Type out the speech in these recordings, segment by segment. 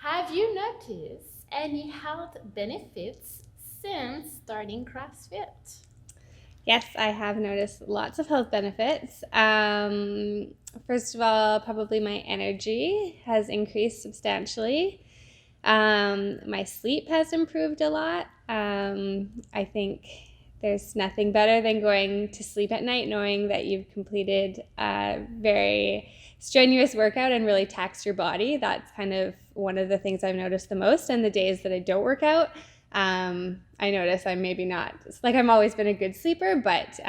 Have you noticed any health benefits since starting CrossFit? Yes, I have noticed lots of health benefits. First of all, probably my energy has increased substantially. My sleep has improved a lot. I think there's nothing better than going to sleep at night knowing that you've completed a very strenuous workout and really taxed your body. That's kind of one of the things I've noticed the most. And the days that I don't work out, I notice I'm maybe not, like I've always been a good sleeper, but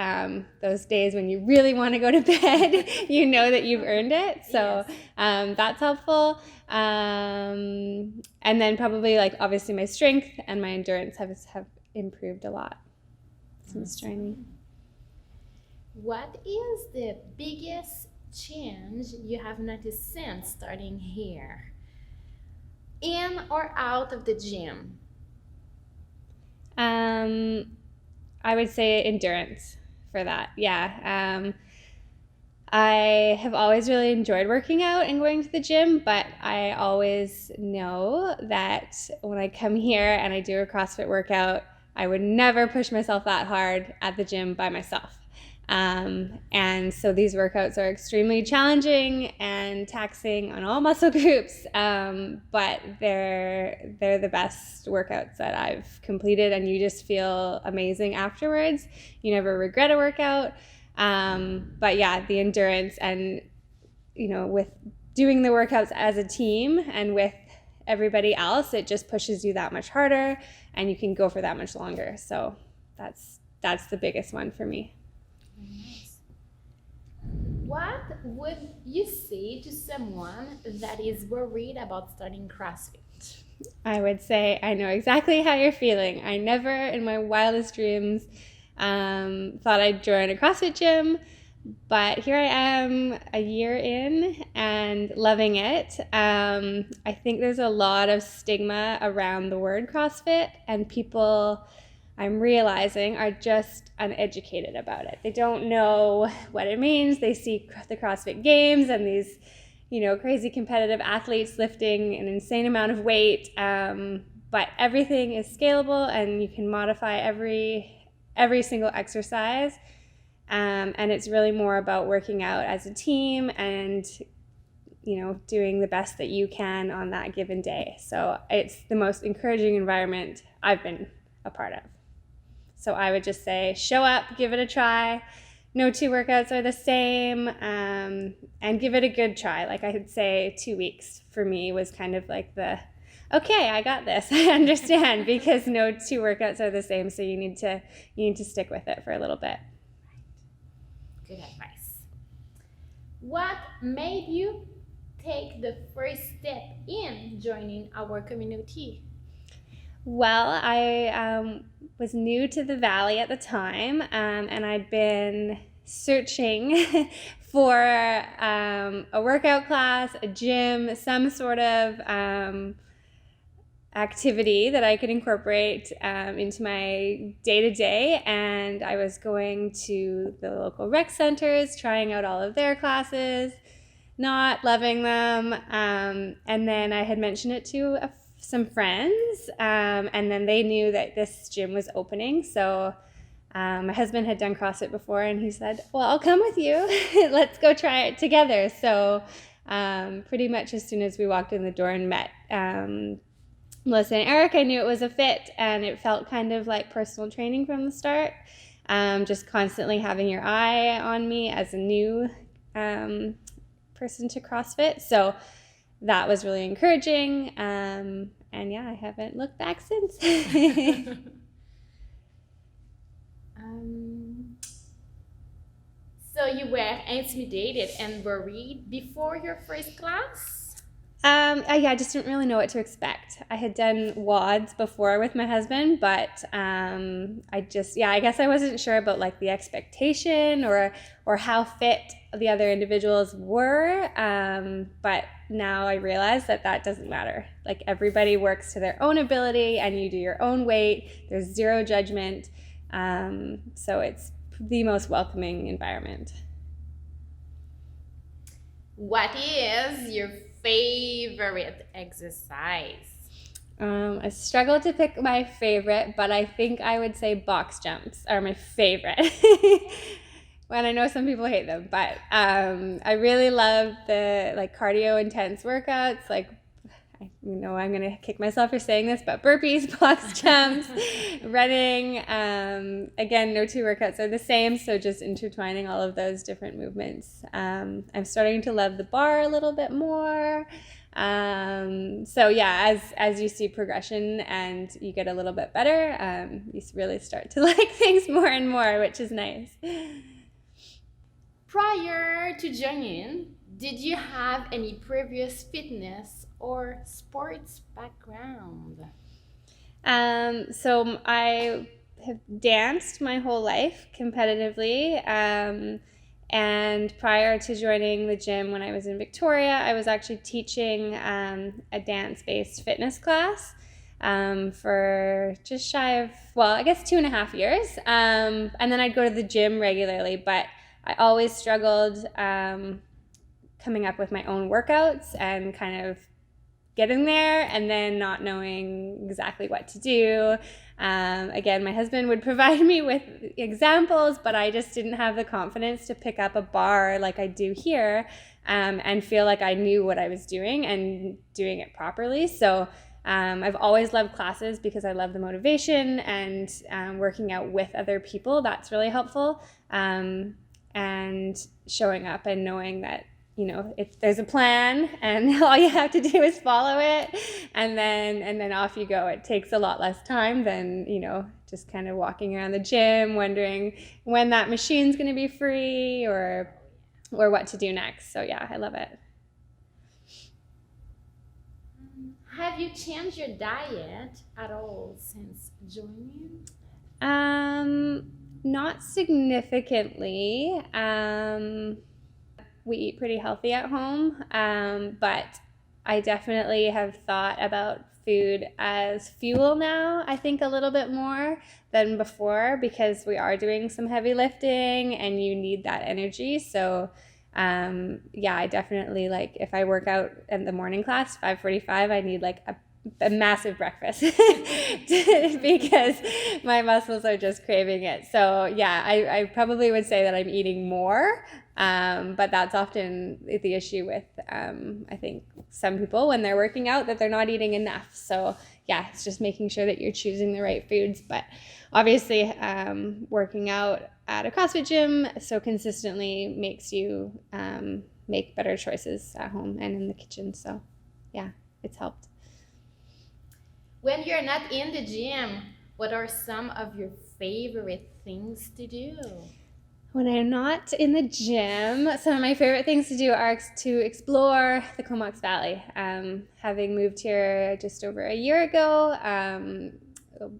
those days when you really want to go to bed, you know that you've earned it. So Yes. that's helpful. And then probably like obviously my strength and my endurance have improved a lot since training. What is the biggest change you have noticed since starting here? In or out of the gym? I would say endurance for that. Yeah. I have always really enjoyed working out and going to the gym, but I always know that when I come here and I do a CrossFit workout, I would never push myself that hard at the gym by myself. And so these workouts are extremely challenging and taxing on all muscle groups, but they're the best workouts that I've completed, and you just feel amazing afterwards. You never regret a workout. But yeah, the endurance and with doing the workouts as a team and with everybody else, it just pushes you that much harder, and you can go for that much longer. So that's the biggest one for me. Nice. What would you say to someone that is worried about starting CrossFit? I would say I know exactly how you're feeling. I never in my wildest dreams thought I'd join a CrossFit gym, but here I am a year in and loving it. I think there's a lot of stigma around the word CrossFit, and people, I'm realizing, are just uneducated about it. They don't know what it means. They see the CrossFit Games and these, crazy competitive athletes lifting an insane amount of weight. But everything is scalable, and you can modify every single exercise. And it's really more about working out as a team and doing the best that you can on that given day. So it's the most encouraging environment I've been a part of. So I would just say show up, give it a try. No two workouts are the same, and give it a good try. Like I would say 2 weeks for me was kind of like okay, I got this. I understand, because no two workouts are the same, so you need to stick with it for a little bit. Good advice. What made you take the first step in joining our community? Well, I was new to the Valley at the time, and I'd been searching for a workout class, a gym, some sort of activity that I could incorporate into my day-to-day. And I was going to the local rec centers, trying out all of their classes, not loving them. And then I had mentioned it to some friends, and then they knew that this gym was opening. So my husband had done CrossFit before, and he said, well, I'll come with you. Let's go try it together. So pretty much as soon as we walked in the door and met Melissa and Eric, I knew it was a fit, and it felt kind of like personal training from the start. Just constantly having your eye on me as a new person to CrossFit. So that was really encouraging. And yeah, I haven't looked back since. So you were intimidated and worried before your first class? I just didn't really know what to expect. I had done WODs before with my husband, but I guess I wasn't sure about like the expectation or how fit the other individuals were. But now I realize that doesn't matter. Like everybody works to their own ability, and you do your own weight. There's zero judgment. So it's the most welcoming environment. What is your favorite exercise? I struggle to pick my favorite, but I think I would say box jumps are my favorite. When I know some people hate them, but I really love the like cardio intense workouts. Like, I'm gonna kick myself for saying this, but burpees, box jumps, running. Again, no two workouts are the same, so just intertwining all of those different movements. I'm starting to love the bar a little bit more. So yeah, as you see progression and you get a little bit better, you really start to like things more and more, which is nice. Prior to joining, did you have any previous fitness or sports background? So I have danced my whole life competitively. And prior to joining the gym when I was in Victoria, I was actually teaching a dance-based fitness class for just shy of, well, I guess 2.5 years. And then I'd go to the gym regularly, but I always struggled coming up with my own workouts and kind of getting there and then not knowing exactly what to do. Again, my husband would provide me with examples, but I just didn't have the confidence to pick up a bar like I do here and feel like I knew what I was doing and doing it properly. So I've always loved classes because I love the motivation and working out with other people. That's really helpful. And showing up and knowing that if there's a plan and all you have to do is follow it and then off you go. It takes a lot less time than, just kind of walking around the gym, wondering when that machine's going to be free or what to do next. So yeah, I love it. Have you changed your diet at all since joining? Not significantly. We eat pretty healthy at home, but I definitely have thought about food as fuel now, I think a little bit more than before because we are doing some heavy lifting and you need that energy. So yeah, I definitely like if I work out in the morning class, 5:45, I need like a massive breakfast because my muscles are just craving it. So yeah, I probably would say that I'm eating more, but that's often the issue with I think some people when they're working out that they're not eating enough. So yeah, it's just making sure that you're choosing the right foods. But obviously working out at a CrossFit gym so consistently makes you make better choices at home and in the kitchen. So yeah, it's helped. When you're not in the gym, what are some of your favorite things to do? When I'm not in the gym, some of my favorite things to do are to explore the Comox Valley. Having moved here just over a year ago,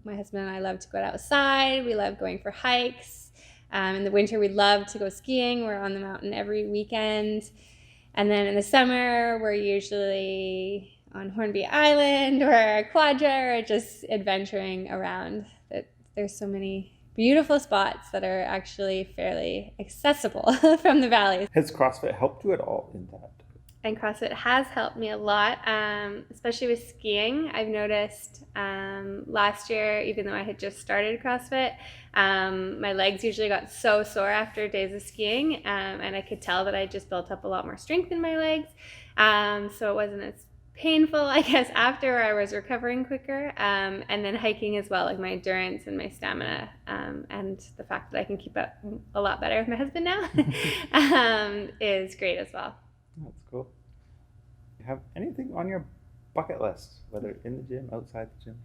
my husband and I love to go outside. We love going for hikes. In the winter, we love to go skiing. We're on the mountain every weekend. And then in the summer, we're usually on Hornby Island or Quadra or just adventuring around. There's so many beautiful spots that are actually fairly accessible from the valley. Has CrossFit helped you at all in that? And CrossFit has helped me a lot, especially with skiing. I've noticed last year, even though I had just started CrossFit, my legs usually got so sore after days of skiing, and I could tell that I just built up a lot more strength in my legs. So it wasn't as painful, I guess, after I was recovering quicker. And then hiking as well, like my endurance and my stamina, and the fact that I can keep up a lot better with my husband now is great as well. That's cool. You have anything on your bucket list, whether in the gym, outside the gym?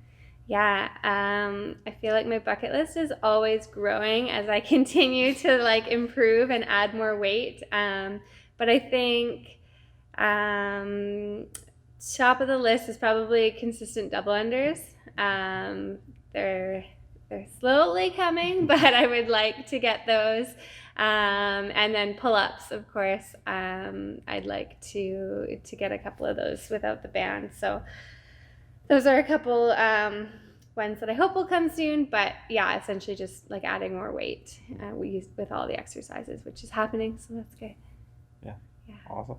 Yeah, I feel like my bucket list is always growing as I continue to like improve and add more weight. But I think top of the list is probably consistent double unders. They're slowly coming, but I would like to get those. And then pull-ups, of course. I'd like to get a couple of those without the band. So those are a couple ones that I hope will come soon. But yeah, essentially just like adding more weight we use with all the exercises, which is happening. So that's good. Yeah. Awesome.